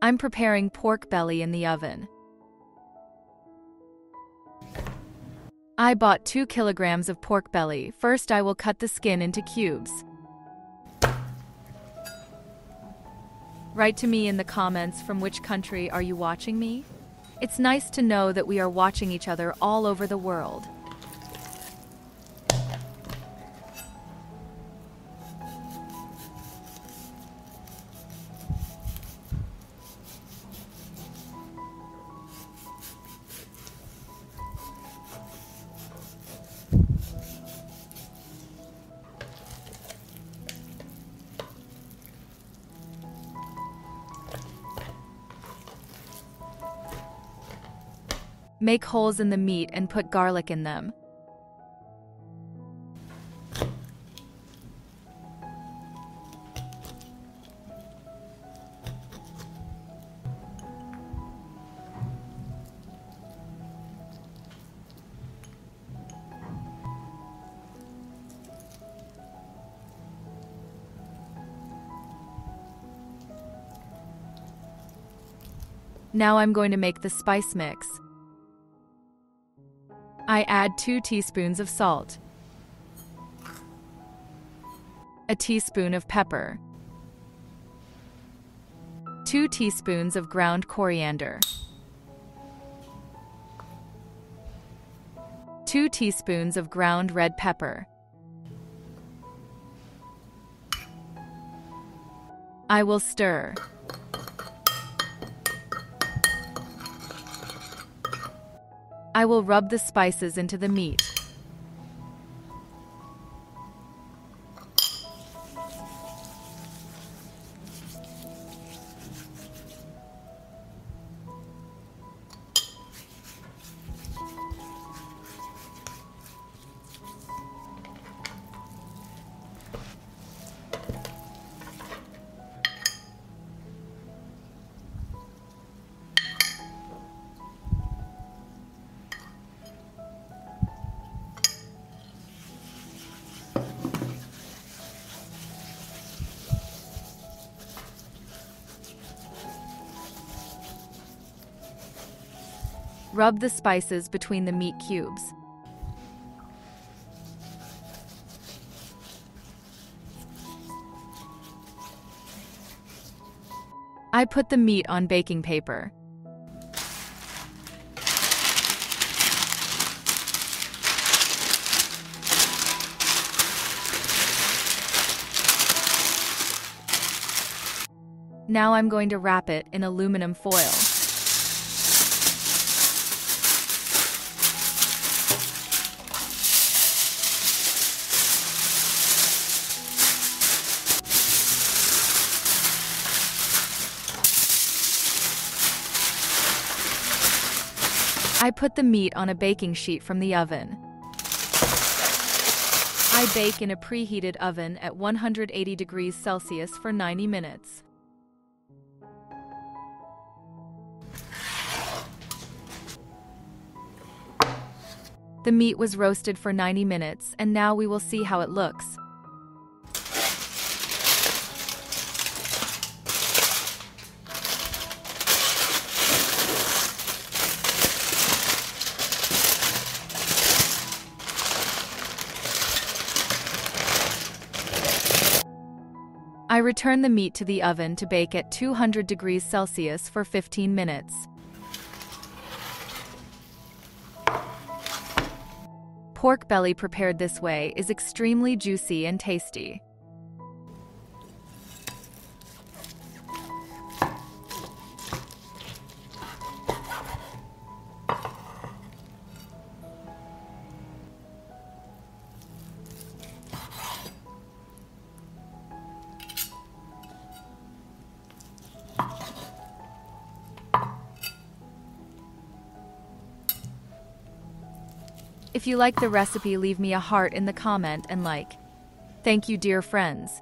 I'm preparing pork belly in the oven. I bought 2 kilograms of pork belly. First, I will cut the skin into cubes. Write to me in the comments from which country are you watching me? It's nice to know that we are watching each other all over the world. Make holes in the meat and put garlic in them. Now I'm going to make the spice mix. I add 2 teaspoons of salt, a teaspoon of pepper, 2 teaspoons of ground coriander, 2 teaspoons of ground red pepper. I will stir. I will rub the spices into the meat. Rub the spices between the meat cubes. I put the meat on baking paper. Now I'm going to wrap it in aluminum foil. I put the meat on a baking sheet from the oven. I bake in a preheated oven at 180 degrees Celsius for 90 minutes. The meat was roasted for 90 minutes, and now we will see how it looks. I return the meat to the oven to bake at 200 degrees Celsius for 15 minutes. Pork belly prepared this way is extremely juicy and tasty. If you like the recipe, leave me a heart in the comment and like. Thank you, dear friends.